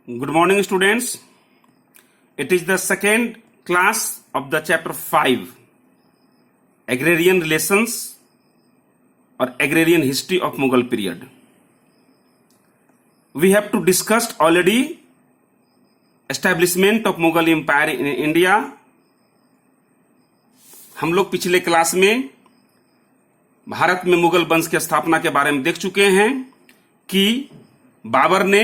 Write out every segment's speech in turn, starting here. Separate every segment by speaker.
Speaker 1: Good morning, students. It is the second class of the chapter 5, Agrarian Relations or Agrarian History of Mughal period. We have to discussed already establishment of Mughal Empire in India. हम लोग पिछले class में भारत में मुगल वंश की स्थापना के बारे में देख चुके हैं कि बाबर ने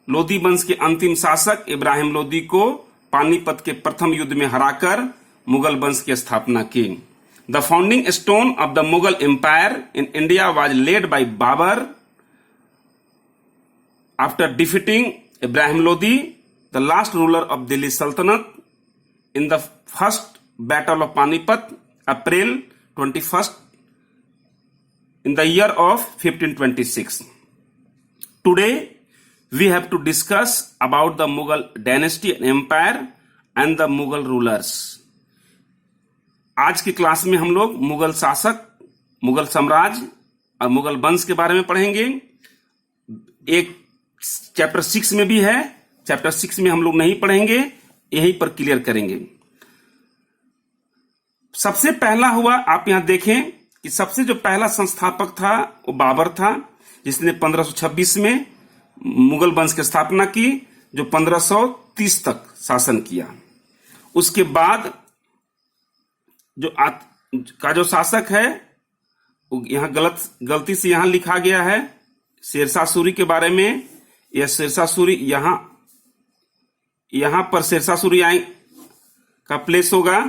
Speaker 1: लोदी वंश के अंतिम शासक इब्राहिम लोदी को पानीपत के प्रथम युद्ध में हराकर मुगल वंश की स्थापना की। The founding stone of the Mughal empire in India was laid by Babur after defeating Ibrahim Lodi, the last ruler of Delhi Sultanate, in the first battle of Panipat, April 21 in the year of 1526. Today we have to discuss about the Mughal dynasty and empire and the Mughal rulers. आज की class में हम लोग मुगल शासक, मुगल साम्राज्य और मुगल वंश के बारे में पढ़ेंगे। एक चैप्टर 6 में भी है, चैप्टर 6 में हम लोग नहीं पढ़ेंगे, यहीं पर क्लियर करेंगे। सबसे पहला हुआ, आप यहां देखें कि सबसे जो पहला संस्थापक था वो बाबर था, जिसने 1526 में मुगल वंश की स्थापना की, जो 1530 तक शासन किया। उसके बाद जो शासक है, यहां गलती से यहां लिखा गया है शेरशाह सूरी के बारे में। यह शेरशाह सूरी यहां पर शेरशाह सूरी का प्लेस होगा।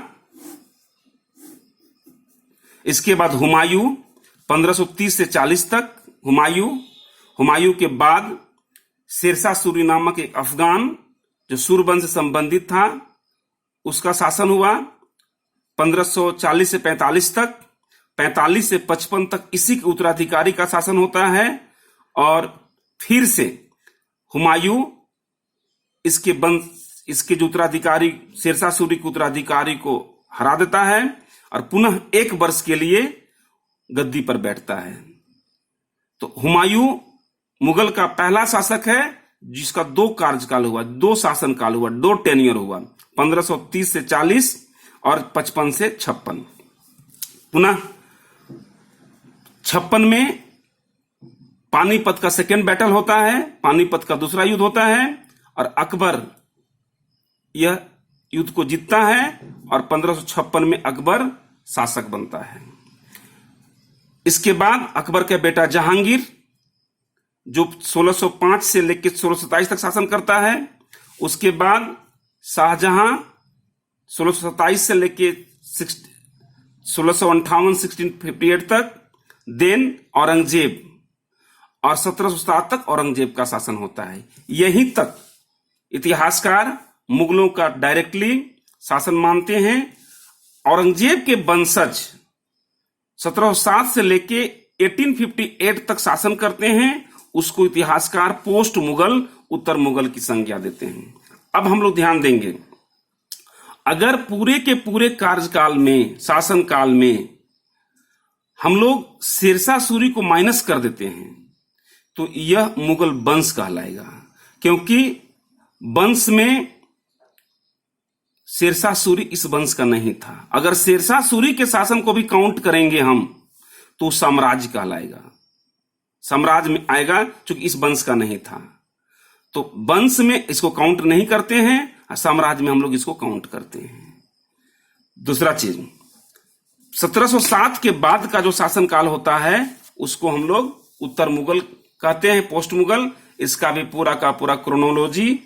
Speaker 1: इसके बाद हुमायूं 1530 से 40 तक, हुमायूं के बाद शेरशाह सूरी नामक एक अफगान जो सूरवंश से संबंधित था, उसका शासन हुआ 1540 से 45 तक। 45 से 55 तक इसी के उत्तराधिकारी का शासन होता है और फिर से हुमायूं इसके जो उत्तराधिकारी शेरशाह सूरी के उत्तराधिकारी को हरा देता है और पुनः 1 वर्ष के लिए गद्दी पर बैठता है। तो हुमायूं मुगल का पहला शासक है जिसका 2 कार्यकाल हुआ, 2 शासनकाल हुआ, 2 टेन्योर हुआ, 1530 से 40 और 55 से 56। पुनः 56 में पानीपत का सेकेंड बैटल होता है, पानीपत का दूसरा युद्ध होता है और अकबर यह युद्ध को जीतता है और 1556 में अकबर शासक बनता है। इसके बाद अकबर के बेटा जहांगीर जो 1605 से लेकर 1627 तक शासन करता है। उसके बाद शाहजहां 1627 से लेकर 1658 तक, देन औरंगजेब और 1707 तक औरंगजेब का शासन होता है। यहीं तक इतिहासकार मुगलों का डायरेक्टली शासन मानते हैं। औरंगजेब के वंशज 1707 से लेके 1858 तक शासन करते हैं, उसको इतिहासकार पोस्ट मुगल, उत्तर मुगल की संज्ञा देते हैं। अब हम लोग ध्यान देंगे, अगर पूरे के पूरे कार्यकाल में, शासन काल में हम लोग शेरशाह सूरी को माइनस कर देते हैं तो यह मुगल वंश कहलाएगा, क्योंकि वंश में शेरशाह सूरी इस वंश का नहीं था। अगर शेरशाह सूरी के शासन को भी काउंट करेंगे हम तो साम्राज्य कहलाएगा, साम्राज्य में आएगा, क्योंकि इस वंश का नहीं था। तो वंश में इसको काउंट नहीं करते हैं और साम्राज्य में हम लोग इसको काउंट करते हैं। दूसरा चीज, 1707 के बाद का जो शासनकाल होता है उसको हम लोग उत्तर मुगल कहते हैं, पोस्ट मुगल। इसका भी पूरा का पूरा क्रोनोलॉजी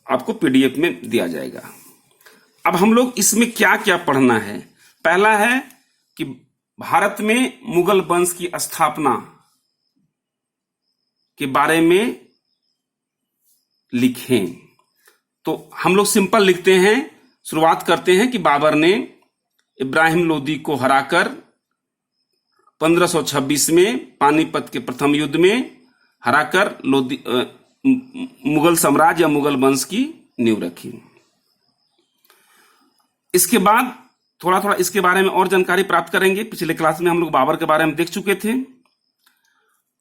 Speaker 1: आपको पीडीएफ में दिया जाएगा। अब हम लोग इसमें क्या क्या पढ़ना है। पहला है कि भारत में मुगल वंश की स्थापना के बारे में लिखें। तो हम लोग सिंपल लिखते हैं, शुरुआत करते हैं कि बाबर ने इब्राहिम लोदी को हराकर 1526 में पानीपत के प्रथम युद्ध में हराकर मुगल साम्राज्य या मुगल वंश की नींव रखी। इसके बाद थोड़ा थोड़ा इसके बारे में और जानकारी प्राप्त करेंगे। पिछले क्लास में हम लोग बाबर के बारे में देख चुके थे।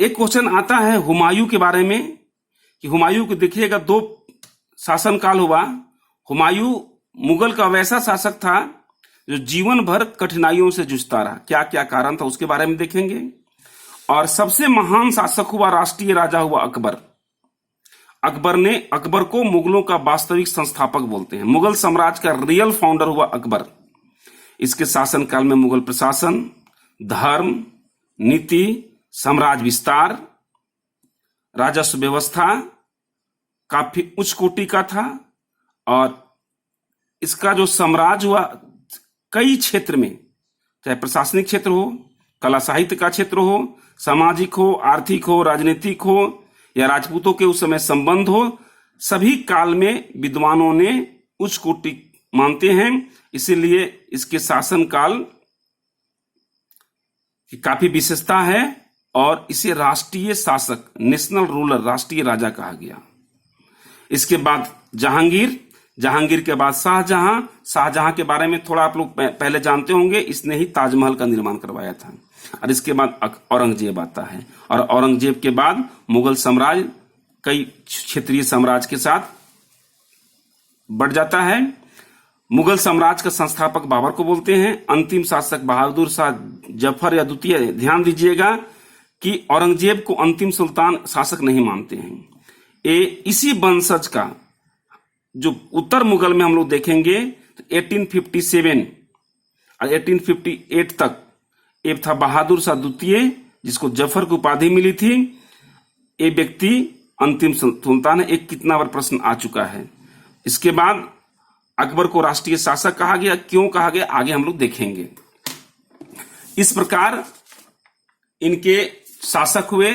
Speaker 1: एक क्वेश्चन आता है हुमायूं के बारे में कि हुमायूं को देखिएगा दो शासनकाल हुआ, हुमायूं मुगल का वैसा शासक था जो जीवन भर कठिनाइयों से जूझता रहा। क्या क्या कारण था उसके बारे में देखेंगे। और सबसे महान शासक हुआ, राष्ट्रीय राजा हुआ अकबर। अकबर को मुगलों का वास्तविक संस्थापक बोलते हैं। मुगल साम्राज्य का रियल फाउंडर हुआ अकबर। इसके शासनकाल में मुगल प्रशासन, धर्म, नीति, साम्राज्य विस्तार, राजस्व व्यवस्था काफी उच्च कोटि का था। और इसका जो साम्राज्य हुआ कई क्षेत्र में, चाहे प्रशासनिक क्षेत्र हो, कला साहित्य का क्षेत्र हो, सामाजिक हो, आर्थिक हो, राजनीतिक हो, या राजपूतों के उस समय संबंध हो, सभी काल में विद्वानों ने उच्च कोटि मानते हैं। इसीलिए इसके शासनकाल की काफी विशेषता है और इसे राष्ट्रीय शासक, नेशनल रूलर, राष्ट्रीय राजा कहा गया। इसके बाद जहांगीर के बाद शाहजहां के बारे में थोड़ा आप लोग पहले जानते होंगे। इसने ही ताजमहल का निर्माण करवाया था। और इसके बाद औरंगजेब आता है। और औरंगजेब के बाद मुगल साम्राज्य कई क्षेत्रीय साम्राज्य के साथ बढ़ जाता है। मुगल साम्राज्य का संस्थापक बाबर को बोलते हैं। अंतिम शासक बहादुर शाह जफर या द्वितीय। ध्यान दीजिएगा कि औरंगजेब को अंतिम सुल्तान शासक नहीं मानते हैं। इसी वंशज का जो उत्तर मुगल में हम लोग देखेंगे तो 1857 और 1858 तक एक था बहादुर शाह द्वितीय, जिसको जफर की उपाधि मिली थी। ये व्यक्ति अंतिम सुल्तान है। एक कितना बार प्रश्न आ चुका है। इसके बाद अकबर को राष्ट्रीय शासक कहा गया। क्यों कहा गया आगे हम लोग देखेंगे। इस प्रकार इनके शासक हुए।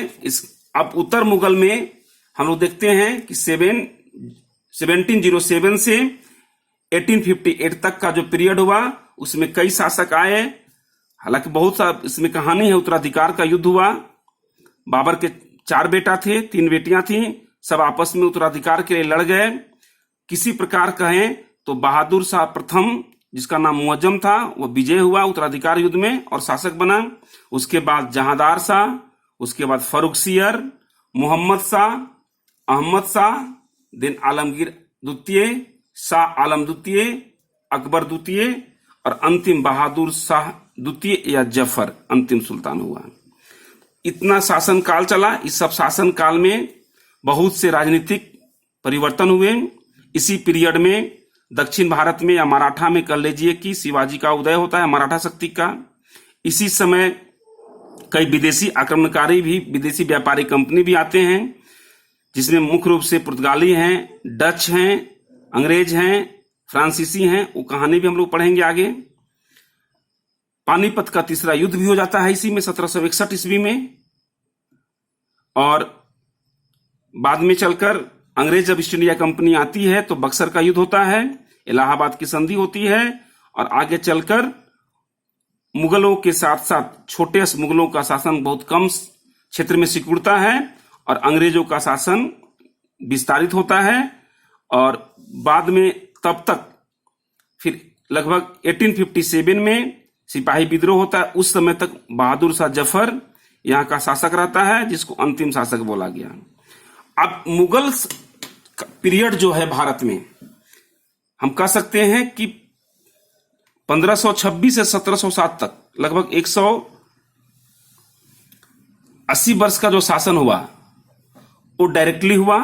Speaker 1: अब उत्तर मुगल में हम लोग देखते हैं कि 1707 से 1858 तक का जो पीरियड हुआ उसमें कई शासक आए। हालांकि बहुत सा इसमें कहानी है। उत्तराधिकार का युद्ध हुआ। बाबर के 4 बेटा थे, 3 बेटियां थी। सब आपस में उत्तराधिकार के लिए लड़ गए। किसी प्रकार कहें तो बहादुर शाह प्रथम, जिसका नाम मुअज्जम था, वो विजय हुआ उत्तराधिकार युद्ध में और शासक बना। उसके बाद जहांदार शाह, उसके बाद फर्रुखसियर, मोहम्मद शाह, अहमद शाह, देन आलमगीर द्वितीय, शाह आलम द्वितीय, अकबर द्वितीय और अंतिम बहादुर शाह द्वितीय या जफर अंतिम सुल्तान हुआ। इतना शासन काल चला। इस सब शासन काल में बहुत से राजनीतिक परिवर्तन हुए। इसी पीरियड में दक्षिण भारत में या मराठा में कह लीजिए कि शिवाजी का उदय होता है, मराठा शक्ति का। इसी समय कई विदेशी आक्रमणकारी भी, विदेशी व्यापारी कंपनी भी आते हैं, जिसमें मुख्य रूप से पुर्तगाली हैं, डच हैं, अंग्रेज हैं, फ्रांसीसी हैं। वो कहानी भी हम लोग पढ़ेंगे आगे। पानीपत का तीसरा युद्ध भी हो जाता है इसी में 1761 ईस्वी में। और बाद में चलकर अंग्रेज जब ईस्ट इंडिया कंपनी आती है तो बक्सर का युद्ध होता है, इलाहाबाद की संधि होती है। और आगे चलकर मुगलों के साथ साथ छोटे मुगलों का शासन बहुत कम क्षेत्र में सिकुड़ता है और अंग्रेजों का शासन विस्तारित होता है। और बाद में तब तक फिर लगभग 1857 में सिपाही विद्रोह होता है। उस समय तक बहादुर शाह जफर यहाँ का शासक रहता है, जिसको अंतिम शासक बोला गया। अब मुगल पीरियड जो है भारत में, हम कह सकते हैं कि 1526 से 1707 तक लगभग 180 वर्ष का जो शासन हुआ वो डायरेक्टली हुआ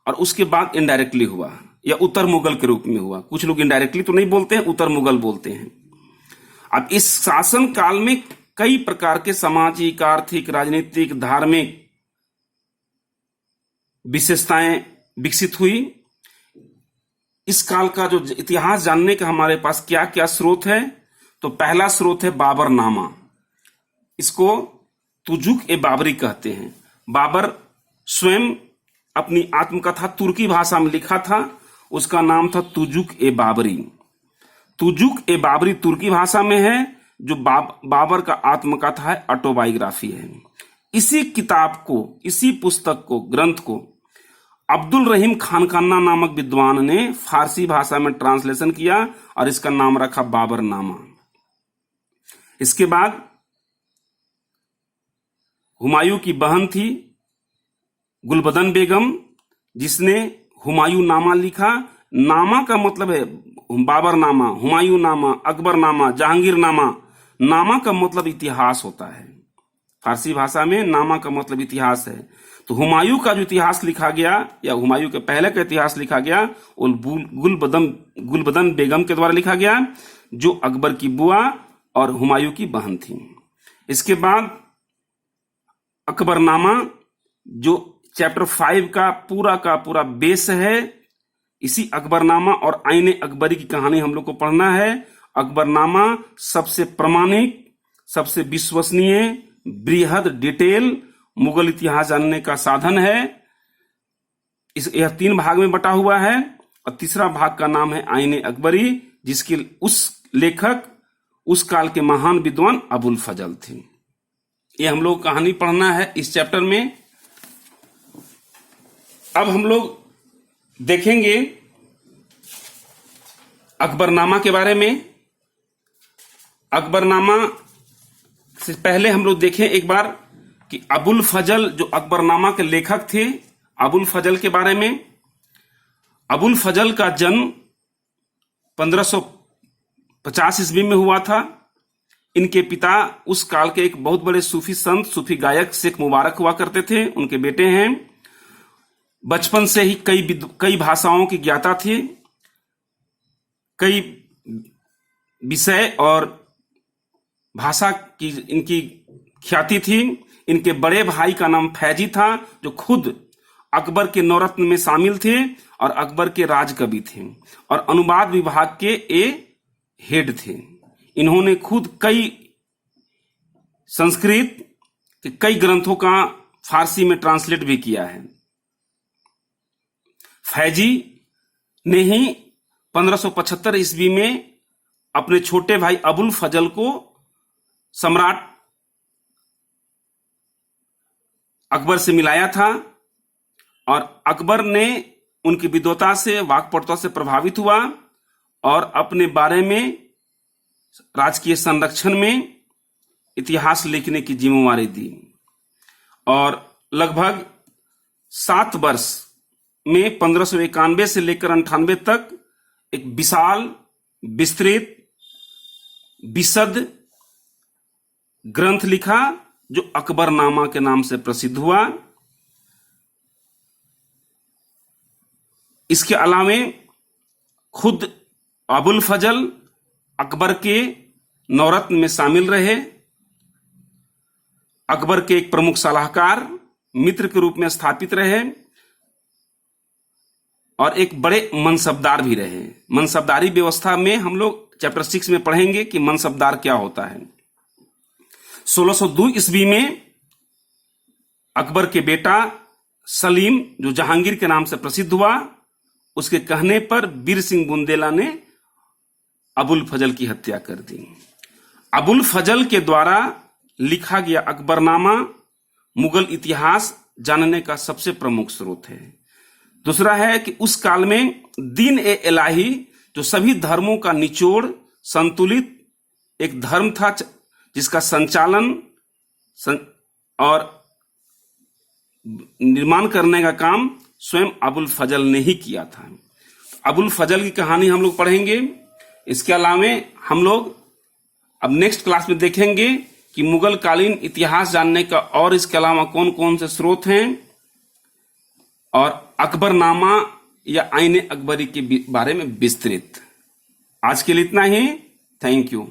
Speaker 1: और उसके बाद इनडायरेक्टली हुआ या उत्तर मुगल के रूप में हुआ। कुछ लोग इनडायरेक्टली तो नहीं बोलते हैं, उत्तर मुगल बोलते हैं। अब इस शासन काल में कई प्रकार के सामाजिक, आर्थिक, राजनीतिक, धार्मिक विशेषताएं विकसित हुई। इस काल का जो इतिहास जानने का हमारे पास क्या क्या स्रोत है, तो पहला स्रोत है बाबरनामा। इसको तुजुक ए बाबरी कहते हैं। बाबर स्वयं अपनी आत्मकथा तुर्की भाषा में लिखा था, उसका नाम था तुजुक ए बाबरी। तुजुक ए बाबरी तुर्की भाषा में है, जो बाबर का आत्मकथा है, ऑटोबायोग्राफी है। इसी किताब को, इसी पुस्तक को, ग्रंथ को अब्दुल रहीम खानकाना नामक विद्वान ने फारसी भाषा में ट्रांसलेशन किया और इसका नाम रखा बाबरनामा। इसके बाद हुमायूं की बहन थी गुलबदन बेगम, जिसने हुमायूं नामा लिखा। नामा का मतलब है बाबर नामा, हुमायूं नामा, अकबर नामा, जहांगीर नामा। नामा का मतलब इतिहास होता है। फारसी भाषा में नामा का मतलब इतिहास है। तो हुमायूं का जो इतिहास लिखा गया या हुमायूं के पहले का इतिहास लिखा गया वो गुलबदन बेगम के द्वारा लिखा गया, जो अकबर की बुआ और हुमायूं की बहन थी। इसके बाद अकबरनामा, जो चैप्टर 5 का पूरा बेस है। इसी अकबरनामा और आईने अकबरी की कहानी हम लोग को पढ़ना है। अकबरनामा सबसे प्रामाणिक, सबसे विश्वसनीय, बृहद डिटेल मुगल इतिहास जानने का साधन है। यह 3 भाग में बटा हुआ है और तीसरा भाग का नाम है आईने अकबरी, जिसके उस लेखक उस काल के महान विद्वान अबुल फजल थे। ये हम लोग कहानी पढ़ना है इस चैप्टर में। अब हम लोग देखेंगे अकबरनामा के बारे में। अकबरनामा से पहले हम लोग देखें एक बार कि अबुल फजल जो अकबरनामा के लेखक थे, अबुल फजल के बारे में। अबुल फजल का जन्म 1550 ईस्वी में हुआ था। इनके पिता उस काल के एक बहुत बड़े सूफी संत, सूफी गायक शेख मुबारक हुआ करते थे। उनके बेटे हैं। बचपन से ही कई भाषाओं की ज्ञाता थी, कई विषय और भाषा की इनकी ख्याति थी। इनके बड़े भाई का नाम फैजी था, जो खुद अकबर के नौरत्न में शामिल थे और अकबर के राजकवि थे और अनुवाद विभाग के हेड थे। इन्होंने खुद कई संस्कृत के कई ग्रंथों का फारसी में ट्रांसलेट भी किया है। फैजी ने ही 1575 ईस्वी में अपने छोटे भाई अबुल फजल को सम्राट अकबर से मिलाया था और अकबर ने उनकी विद्वता से, वाक्पटुता से प्रभावित हुआ और अपने बारे में राजकीय संरक्षण में इतिहास लिखने की जिम्मेवारी दी। और लगभग 7 वर्ष में 1591 से लेकर 98 तक एक विशाल, विस्तृत, विशद ग्रंथ लिखा, जो अकबरनामा के नाम से प्रसिद्ध हुआ। इसके अलावे खुद अबुल फजल अकबर के नौरत्न में शामिल रहे, अकबर के एक प्रमुख सलाहकार, मित्र के रूप में स्थापित रहे और एक बड़े मनसबदार भी रहे। मनसबदारी व्यवस्था में हम लोग चैप्टर 6 में पढ़ेंगे कि मनसबदार क्या होता है। 1602 ईस्वी में अकबर के बेटा सलीम, जो जहांगीर के नाम से प्रसिद्ध हुआ, उसके कहने पर वीर सिंह बुंदेला ने अबुल फजल की हत्या कर दी। अबुल फजल के द्वारा लिखा गया अकबरनामा मुगल इतिहास जानने का सबसे प्रमुख स्रोत है। दूसरा है कि उस काल में दीन ए इलाही, जो सभी धर्मों का निचोड़, संतुलित एक धर्म था, जिसका संचालन और निर्माण करने का काम स्वयं अबुल फजल ने ही किया था। अबुल फजल की कहानी हम लोग पढ़ेंगे। इसके अलावा हम लोग अब नेक्स्ट क्लास में देखेंगे कि मुगल कालीन इतिहास जानने का और इसके अलावा कौन कौन से स्रोत हैं और अकबरनामा या आईने अकबरी के बारे में विस्तृत। आज के लिए इतना ही। Thank you.